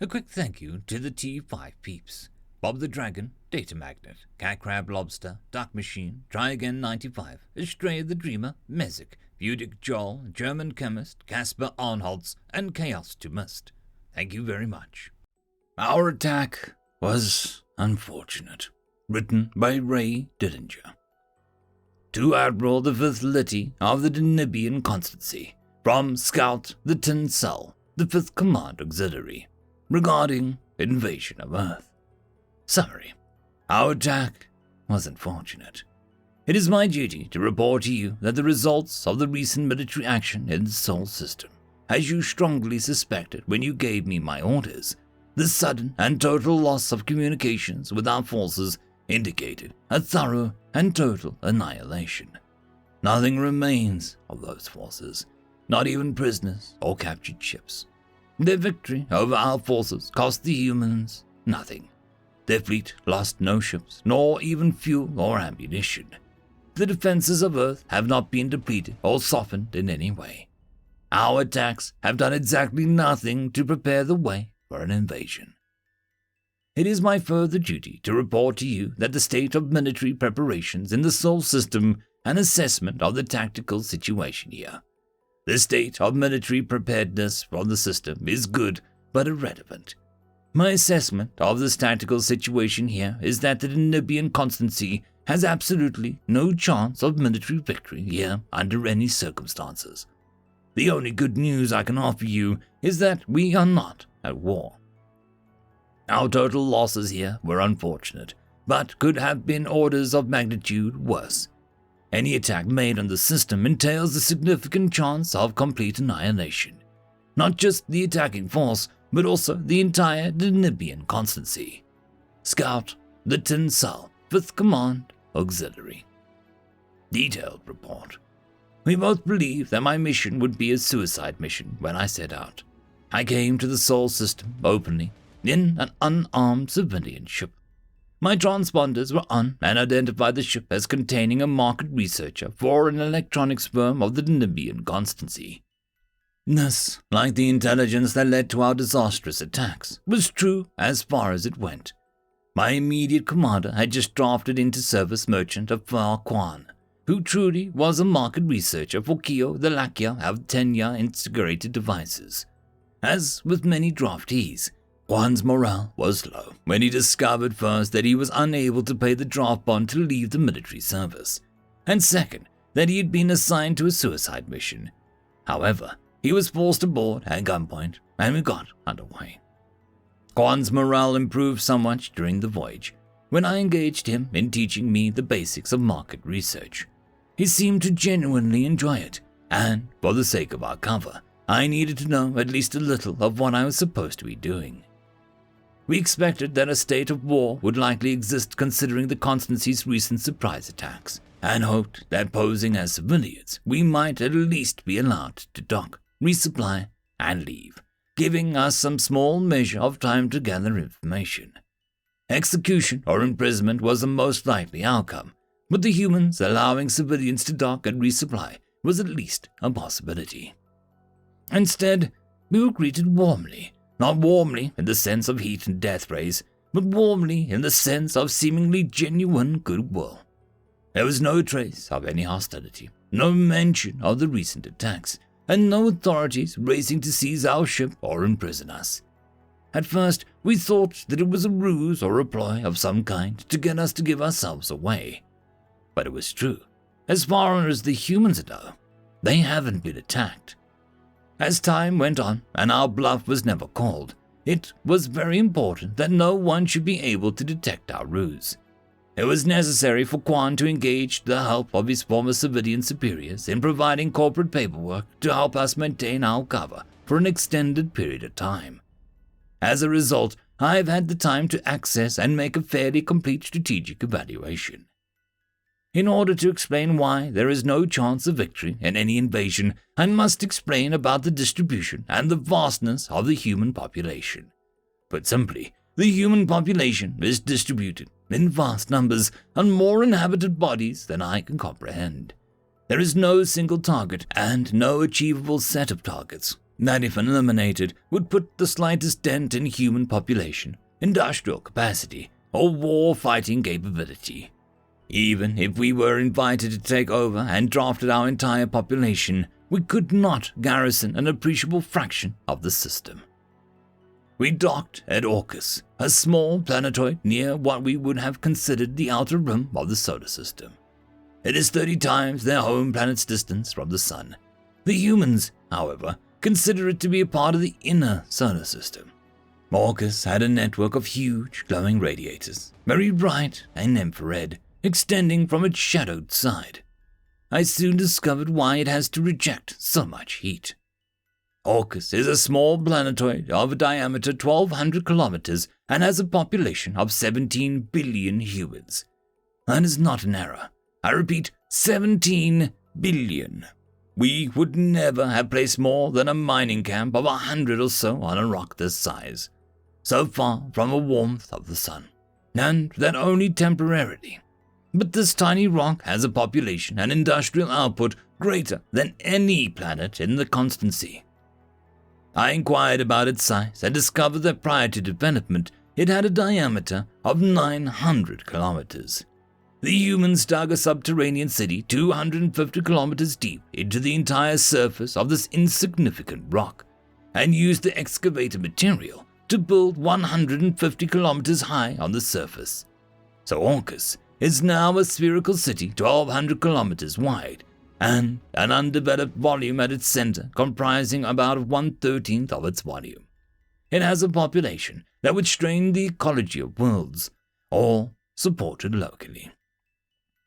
A quick thank you to the T5 peeps. Bob the Dragon, Datamagnet, Cat Crab Lobster, DuckMachine, Try Again 95, Astraya the Dreamer, Mezec, Feudic Jarl, Germanchemist, Casper Arnholtz, and Chaos to Must. Thank you very much. Our attack was unfortunate. Written by Ray Dillinger. To Admiral the Fifth Litty of the Denibian Constancy, from Scout the Tin Cell, the Fifth Command Auxiliary, regarding invasion of Earth. Summary. Our attack was unfortunate. It is my duty to report to you that the results of the recent military action in the Sol system, as you strongly suspected when you gave me my orders, the sudden and total loss of communications with our forces indicated a thorough and total annihilation. Nothing remains of those forces, not even prisoners or captured ships. Their victory over our forces cost the humans nothing. Their fleet lost no ships, nor even fuel or ammunition. The defenses of Earth have not been depleted or softened in any way. Our attacks have done exactly nothing to prepare the way for an invasion. It is my further duty to report to you that the state of military preparations in the Sol system and assessment of the tactical situation here. The state of military preparedness for the system is good but irrelevant. My assessment of this tactical situation here is that the Denibian Constancy has absolutely no chance of military victory here under any circumstances. The only good news I can offer you is that we are not at war. Our total losses here were unfortunate, but could have been orders of magnitude worse. Any attack made on the system entails a significant chance of complete annihilation. Not just the attacking force, but also the entire Denibian Constancy. Scout, the Tin Cell, 5th Command, Auxiliary. Detailed report. We both believed that my mission would be a suicide mission when I set out. I came to the Sol system openly, in an unarmed civilian ship. My transponders were on and identified the ship as containing a market researcher for an electronics firm of the Denibian Constancy. This, like the intelligence that led to our disastrous attacks, was true as far as it went. My immediate commander had just drafted into service merchant of Quan, who truly was a market researcher for Kyo the Lakia of Tenya integrated devices. As with many draftees, Quan's morale was low when he discovered first that he was unable to pay the draft bond to leave the military service, and second, that he had been assigned to a suicide mission. However, he was forced aboard at gunpoint, and we got underway. Quan's morale improved somewhat during the voyage, when I engaged him in teaching me the basics of market research. He seemed to genuinely enjoy it, and, for the sake of our cover, I needed to know at least a little of what I was supposed to be doing. We expected that a state of war would likely exist considering the Constancy's recent surprise attacks, and hoped that posing as civilians, we might at least be allowed to dock, resupply, and leave, giving us some small measure of time to gather information. Execution or imprisonment was the most likely outcome, but the humans allowing civilians to dock and resupply was at least a possibility. Instead, we were greeted warmly, not warmly in the sense of heat and death rays, but warmly in the sense of seemingly genuine goodwill. There was no trace of any hostility, no mention of the recent attacks, and no authorities racing to seize our ship or imprison us. At first, we thought that it was a ruse or a ploy of some kind to get us to give ourselves away. But it was true. As far as the humans know, they haven't been attacked. As time went on and our bluff was never called, it was very important that no one should be able to detect our ruse. It was necessary for Quan to engage the help of his former civilian superiors in providing corporate paperwork to help us maintain our cover for an extended period of time. As a result, I've had the time to access and make a fairly complete strategic evaluation. In order to explain why there is no chance of victory in any invasion, I must explain about the distribution and the vastness of the human population. Put simply, the human population is distributed in vast numbers on more inhabited bodies than I can comprehend. There is no single target and no achievable set of targets. that if eliminated would put the slightest dent in human population, industrial capacity, or war-fighting capability. Even if we were invited to take over and drafted our entire population, we could not garrison an appreciable fraction of the system. We docked at Orcus, a small planetoid near what we would have considered the outer rim of the solar system. It is 30 times their home planet's distance from the sun. The humans, however, consider it to be a part of the inner solar system. Orcus had a network of huge glowing radiators, very bright and infrared, extending from its shadowed side. I soon discovered why it has to reject so much heat. Orcus is a small planetoid of a diameter 1,200 kilometers and has a population of 17 billion humans. That is not an error. I repeat, 17 billion. We would never have placed more than a mining camp of 100 or so on a rock this size, so far from the warmth of the sun, and that only temporarily. But this tiny rock has a population and industrial output greater than any planet in the constancy. I inquired about its size and discovered that prior to development, it had a diameter of 900 kilometers. The humans dug a subterranean city 250 kilometers deep into the entire surface of this insignificant rock, and used the excavated material to build 150 kilometers high on the surface. So Orcus is now a spherical city 1,200 kilometers wide, and an undeveloped volume at its center comprising about 1/13 of its volume. It has a population that would strain the ecology of worlds, all supported locally.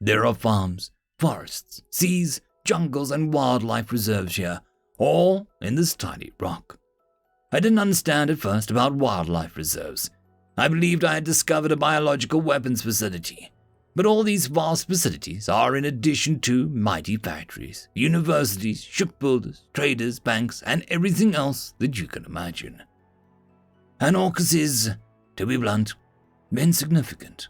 There are farms, forests, seas, jungles, and wildlife reserves here, all in this tiny rock. I didn't understand at first about wildlife reserves. I believed I had discovered a biological weapons facility. But all these vast facilities are in addition to mighty factories, universities, shipbuilders, traders, banks, and everything else that you can imagine. And Orcus is, to be blunt, insignificant.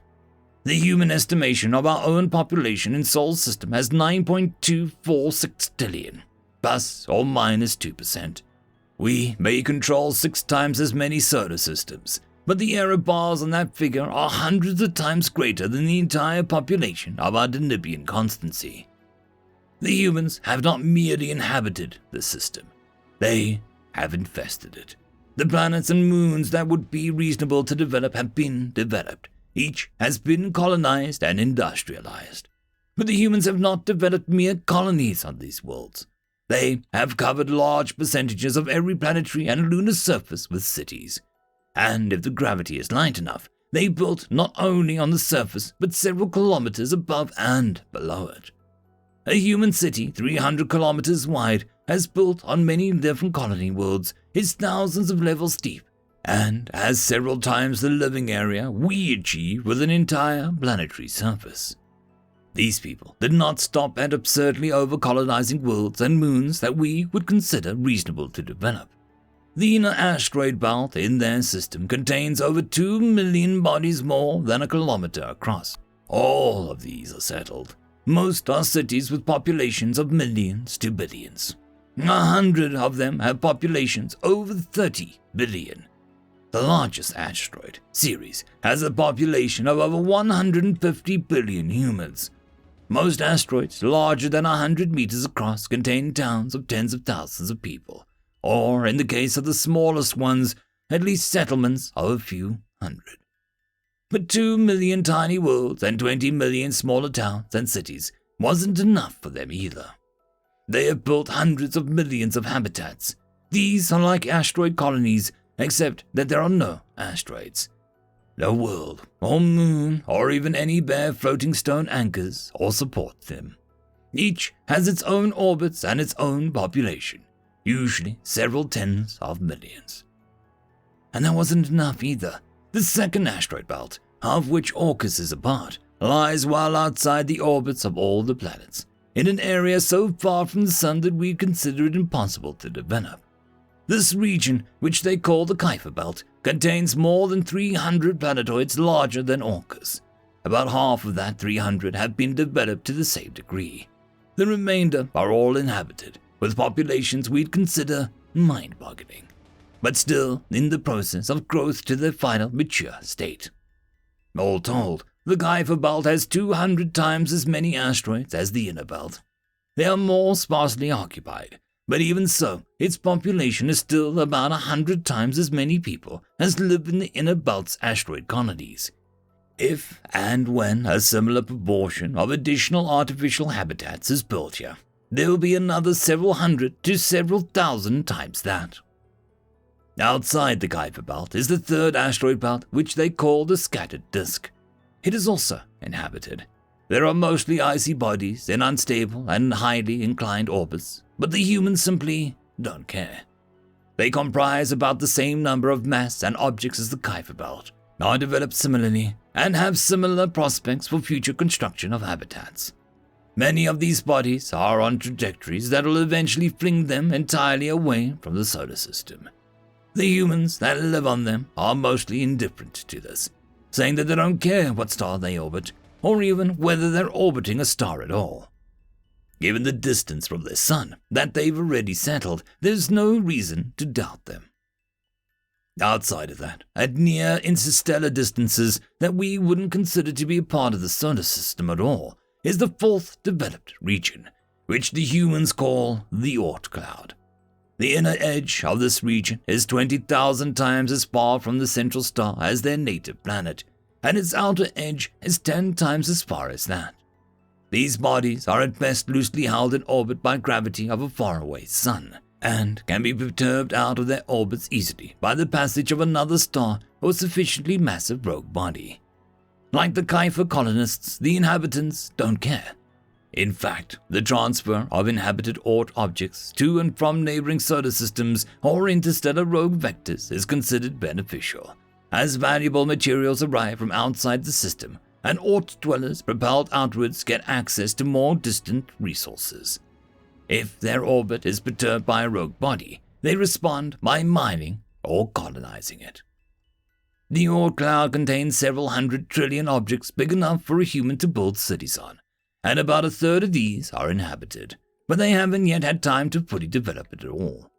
The human estimation of our own population in Sol's system has 9.246 trillion, plus or minus 2%. We may control 6 times as many solar systems, but the error bars on that figure are hundreds of times greater than the entire population of our Danubian constancy. The humans have not merely inhabited the system, they have infested it. The planets and moons that would be reasonable to develop have been developed. Each has been colonized and industrialized. But the humans have not developed mere colonies on these worlds. They have covered large percentages of every planetary and lunar surface with cities. And if the gravity is light enough, they built not only on the surface, but several kilometers above and below it. A human city 300 kilometers wide has built on many different colony worlds, is thousands of levels deep, and has several times the living area we achieve with an entire planetary surface. These people did not stop at absurdly over-colonizing worlds and moons that we would consider reasonable to develop. The inner asteroid belt in their system contains over 2 million bodies more than a kilometer across. All of these are settled. Most are cities with populations of millions to billions. 100 of them have populations over 30 billion. The largest asteroid, Ceres, has a population of over 150 billion humans. Most asteroids larger than 100 meters across contain towns of tens of thousands of people, or in the case of the smallest ones, at least settlements of a few hundred. But 2 million tiny worlds and 20 million smaller towns and cities wasn't enough for them either. They have built hundreds of millions of habitats. These are like asteroid colonies, except that there are no asteroids. No world, or moon, or even any bare floating stone anchors or supports them. Each has its own orbits and its own population, usually several tens of millions. And that wasn't enough either. The second asteroid belt, of which Orcus is a part, lies well outside the orbits of all the planets, in an area so far from the sun that we consider it impossible to develop. This region, which they call the Kuiper Belt, contains more than 300 planetoids larger than Orcus. About half of that 300 have been developed to the same degree. The remainder are all inhabited, with populations we'd consider mind-boggling, but still in the process of growth to their final mature state. All told, the Kuiper Belt has 200 times as many asteroids as the Inner Belt. They are more sparsely occupied, but even so, its population is still about 100 times as many people as live in the Inner Belt's asteroid colonies. If and when a similar proportion of additional artificial habitats is built here, there will be another several hundred to several thousand times that. Outside the Kuiper Belt is the third asteroid belt, which they call the Scattered Disk. It is also inhabited. There are mostly icy bodies in unstable and highly inclined orbits, but the humans simply don't care. They comprise about the same number of mass and objects as the Kuiper Belt, are developed similarly, and have similar prospects for future construction of habitats. Many of these bodies are on trajectories that will eventually fling them entirely away from the solar system. The humans that live on them are mostly indifferent to this, saying that they don't care what star they orbit, or even whether they're orbiting a star at all. Given the distance from their sun that they've already settled, there's no reason to doubt them. Outside of that, at near interstellar distances that we wouldn't consider to be a part of the solar system at all, is the fourth developed region, which the humans call the Oort Cloud. The inner edge of this region is 20,000 times as far from the central star as their native planet, and its outer edge is 10 times as far as that. These bodies are at best loosely held in orbit by gravity of a faraway sun, and can be perturbed out of their orbits easily by the passage of another star or sufficiently massive rogue body. Like the Kuiper colonists, the inhabitants don't care. In fact, the transfer of inhabited Oort objects to and from neighboring solar systems or interstellar rogue vectors is considered beneficial, as valuable materials arrive from outside the system, and Oort dwellers propelled outwards get access to more distant resources. If their orbit is perturbed by a rogue body, they respond by mining or colonizing it. The Oort Cloud contains several 100 trillion objects big enough for a human to build cities on, and about a third of these are inhabited, but they haven't yet had time to fully develop it at all.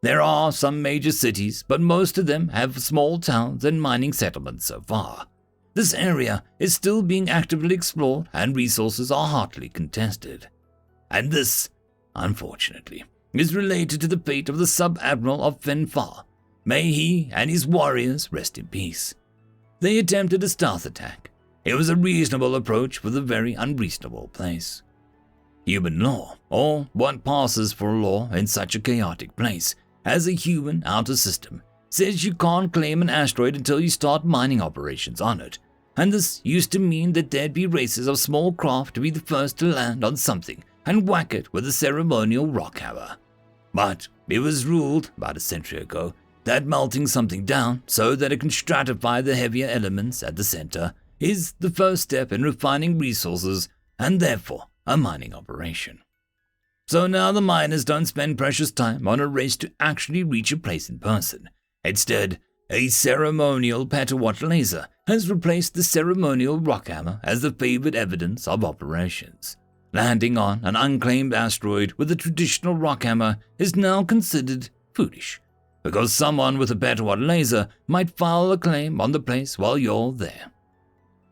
There are some major cities, but most of them have small towns and mining settlements so far. This area is still being actively explored and resources are hotly contested. And this, unfortunately, is related to the fate of the Sub-Admiral of Fenfar. May he and his warriors rest in peace. They attempted a stealth attack. It was a reasonable approach for the very unreasonable place. Human law, or what passes for law in such a chaotic place as a human outer system, says you can't claim an asteroid until you start mining operations on it, and this used to mean that there'd be races of small craft to be the first to land on something and whack it with a ceremonial rock hammer. But it was ruled, about a century ago, that melting something down so that it can stratify the heavier elements at the center is the first step in refining resources and therefore a mining operation. So now the miners don't spend precious time on a race to actually reach a place in person. Instead, a ceremonial petawatt laser has replaced the ceremonial rock hammer as the favored evidence of operations. Landing on an unclaimed asteroid with a traditional rock hammer is now considered foolish, because someone with a petawatt laser might file a claim on the place while you're there.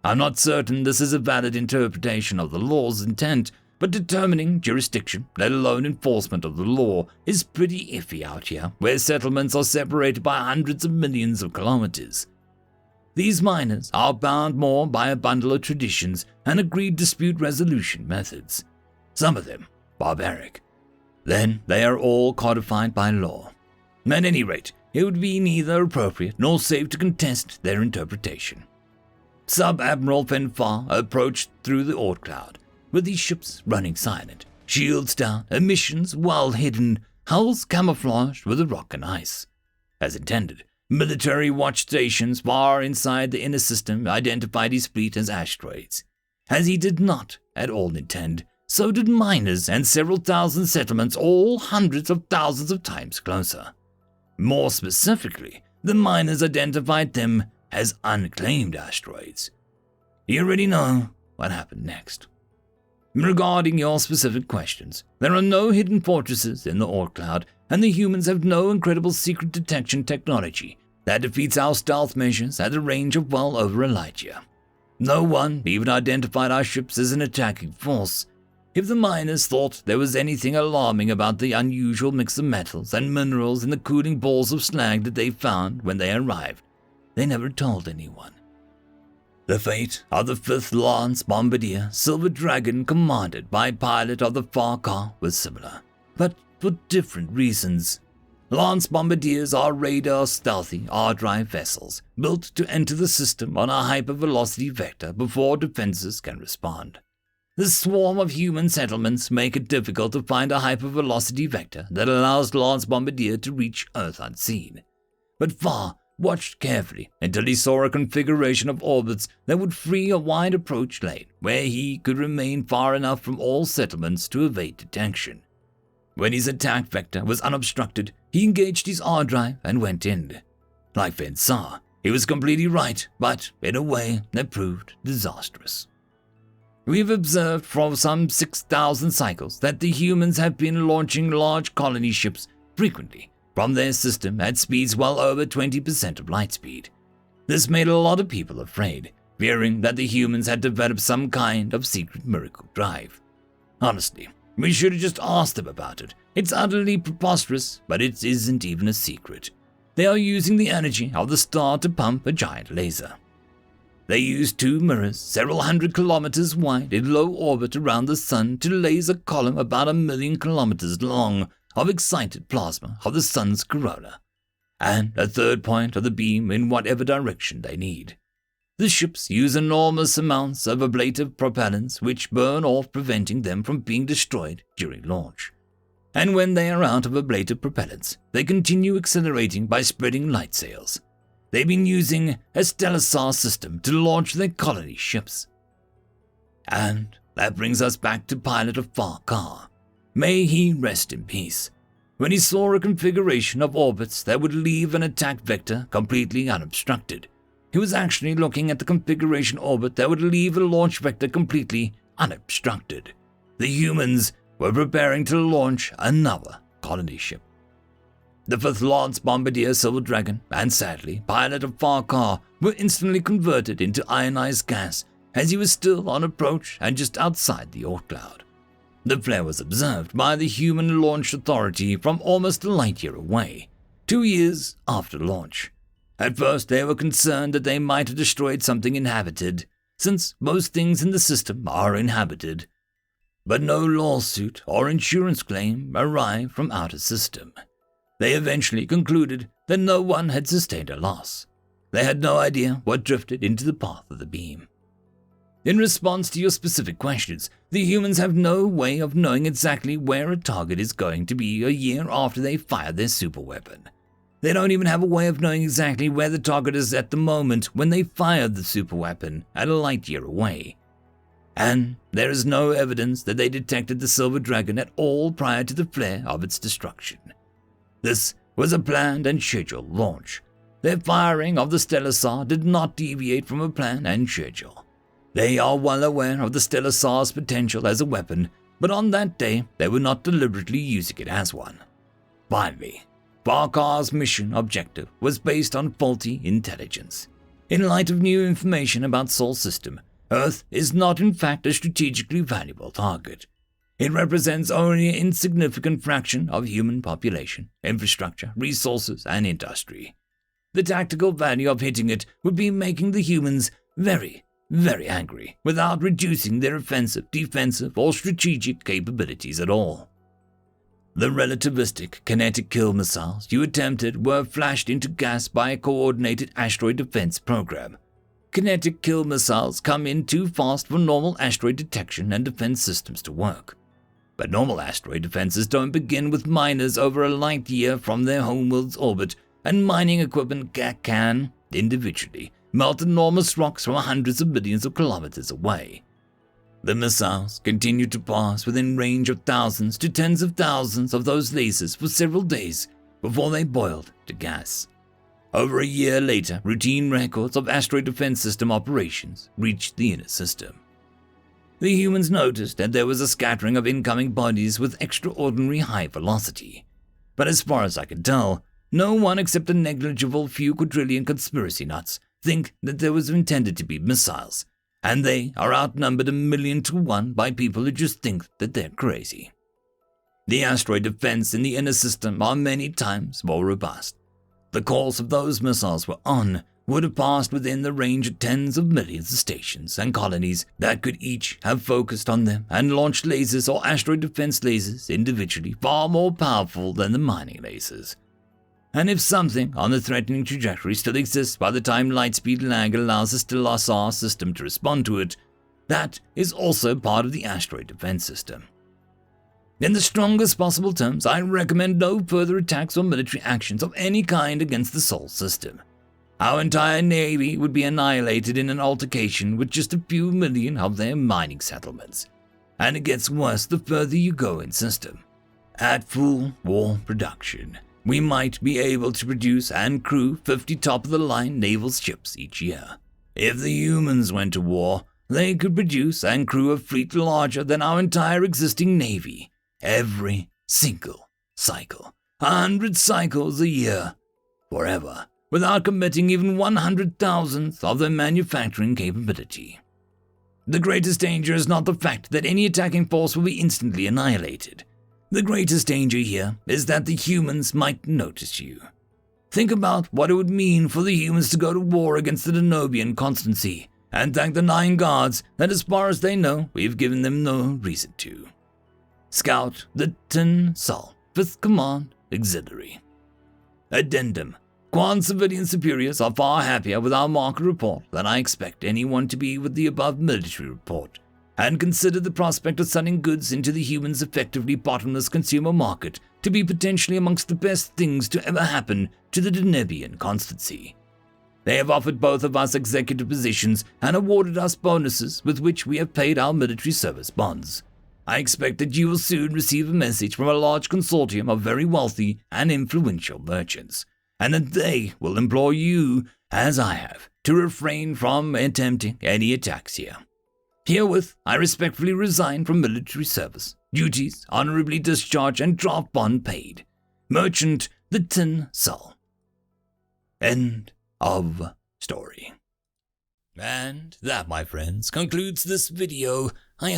I'm not certain this is a valid interpretation of the law's intent, but determining jurisdiction, let alone enforcement of the law, is pretty iffy out here, where settlements are separated by hundreds of millions of kilometers. These miners are bound more by a bundle of traditions and agreed dispute resolution methods, some of them barbaric. Then they are all codified by law. At any rate, it would be neither appropriate nor safe to contest their interpretation. Sub-Admiral Fenfar approached through the Oort Cloud, with these ships running silent, shields down, emissions well hidden, hulls camouflaged with the rock and ice. As intended, military watch stations far inside the inner system identified his fleet as asteroids. As he did not at all intend, so did miners and several thousand settlements, all hundreds of thousands of times closer. More specifically, the miners identified them as unclaimed asteroids. You already know what happened next. Regarding your specific questions, there are no hidden fortresses in the Oort Cloud, and the humans have no incredible secret detection technology that defeats our stealth measures at a range of well over a light year. No one even identified our ships as an attacking force. If the miners thought there was anything alarming about the unusual mix of metals and minerals in the cooling balls of slag that they found when they arrived, they never told anyone. The fate of the 5th Lance Bombardier Silver Dragon, commanded by pilot of the Farcar, was similar, but for different reasons. Lance Bombardiers are radar-stealthy R-drive vessels built to enter the system on a hypervelocity vector before defenses can respond. The swarm of human settlements make it difficult to find a hypervelocity vector that allows Lance Bombardier to reach Earth unseen. But Farr watched carefully until he saw a configuration of orbits that would free a wide approach lane where he could remain far enough from all settlements to evade detection. When his attack vector was unobstructed, he engaged his R-drive and went in. Like Fenn saw, he was completely right, but in a way that proved disastrous. We've observed for some 6,000 cycles that the humans have been launching large colony ships frequently from their system at speeds well over 20% of light speed. This made a lot of people afraid, fearing that the humans had developed some kind of secret miracle drive. Honestly, we should have just asked them about it. It's utterly preposterous, but it isn't even a secret. They are using the energy of the star to pump a giant laser. They use 2 mirrors several hundred kilometers wide in low orbit around the sun to laser a column about 1 million kilometers long of excited plasma of the sun's corona, and a third point of the beam in whatever direction they need. The ships use enormous amounts of ablative propellants which burn off, preventing them from being destroyed during launch. And when they are out of ablative propellants, they continue accelerating by spreading light sails. They've been using a Stellar system to launch their colony ships. And that brings us back to pilot of Farcar. May he rest in peace. When he saw a configuration of orbits that would leave an attack vector completely unobstructed, he was actually looking at the configuration orbit that would leave a launch vector completely unobstructed. The humans were preparing to launch another colony ship. The 5th Lance Bombardier Silver Dragon and, sadly, pilot of Farcar were instantly converted into ionized gas as he was still on approach and just outside the Oort cloud. The flare was observed by the Human Launch Authority from almost a light year away, 2 years after launch. At first, they were concerned that they might have destroyed something inhabited, since most things in the system are inhabited. But no lawsuit or insurance claim arrived from outer system. They eventually concluded that no one had sustained a loss. They had no idea what drifted into the path of the beam. In response to your specific questions, the humans have no way of knowing exactly where a target is going to be a year after they fire their superweapon. They don't even have a way of knowing exactly where the target is at the moment when they fired the superweapon at a light year away. And there is no evidence that they detected the Silver Dragon at all prior to the flare of its destruction. This was a planned and scheduled launch. Their firing of the Stellar Star did not deviate from a plan and schedule. They are well aware of the Stellar Star's potential as a weapon, but on that day they were not deliberately using it as one. Finally, Farcar's mission objective was based on faulty intelligence. In light of new information about Sol System, Earth is not in fact a strategically valuable target. It represents only an insignificant fraction of human population, infrastructure, resources, and industry. The tactical value of hitting it would be making the humans very, very angry without reducing their offensive, defensive, or strategic capabilities at all. The relativistic kinetic kill missiles you attempted were flashed into gas by a coordinated asteroid defense program. Kinetic kill missiles come in too fast for normal asteroid detection and defense systems to work. But normal asteroid defenses don't begin with miners over a light year from their homeworld's orbit, and mining equipment can, individually, melt enormous rocks from hundreds of millions of kilometers away. The missiles continued to pass within range of thousands to tens of thousands of those lasers for several days before they boiled to gas. Over a year later, routine records of asteroid defense system operations reached the inner system. The humans noticed that there was a scattering of incoming bodies with extraordinary high velocity. but as far as I can tell, no one except a negligible few quadrillion conspiracy nuts think that there was intended to be missiles, and they are outnumbered 1,000,000 to 1 by people who just think that they're crazy. The asteroid defense in the inner system are many times more robust. The course of those missiles were on would have passed within the range of tens of millions of stations and colonies that could each have focused on them and launched lasers or asteroid defense lasers individually far more powerful than the mining lasers. And if something on the threatening trajectory still exists by the time lightspeed lag allows the Stellar system to respond to it, that is also part of the asteroid defense system. In the strongest possible terms, I recommend no further attacks or military actions of any kind against the Sol system. Our entire navy would be annihilated in an altercation with just a few million of their mining settlements. And it gets worse the further you go in system. At full war production, we might be able to produce and crew 50 top-of-the-line naval ships each year. If the humans went to war, they could produce and crew a fleet larger than our entire existing navy, every single cycle, 100 cycles a year, forever, without committing even 100,000th of their manufacturing capability. The greatest danger is not the fact that any attacking force will be instantly annihilated. The greatest danger here is that the humans might notice you. Think about what it would mean for the humans to go to war against the Denobian constancy and thank the 9 gods that as far as they know, we've given them no reason to. Scout the Tin Sol, 5th Command Auxiliary. Addendum. Quan civilian superiors are far happier with our market report than I expect anyone to be with the above military report, and consider the prospect of selling goods into the humans' effectively bottomless consumer market to be potentially amongst the best things to ever happen to the Denobian constancy. They have offered both of us executive positions and awarded us bonuses with which we have paid our military service bonds. I expect that you will soon receive a message from a large consortium of very wealthy and influential merchants, and that they will implore you, as I have, to refrain from attempting any attacks here. Herewith, I respectfully resign from military service, duties honorably discharged and draft bond paid. Merchant, the Tin Sol. End of story. And that, my friends, concludes this video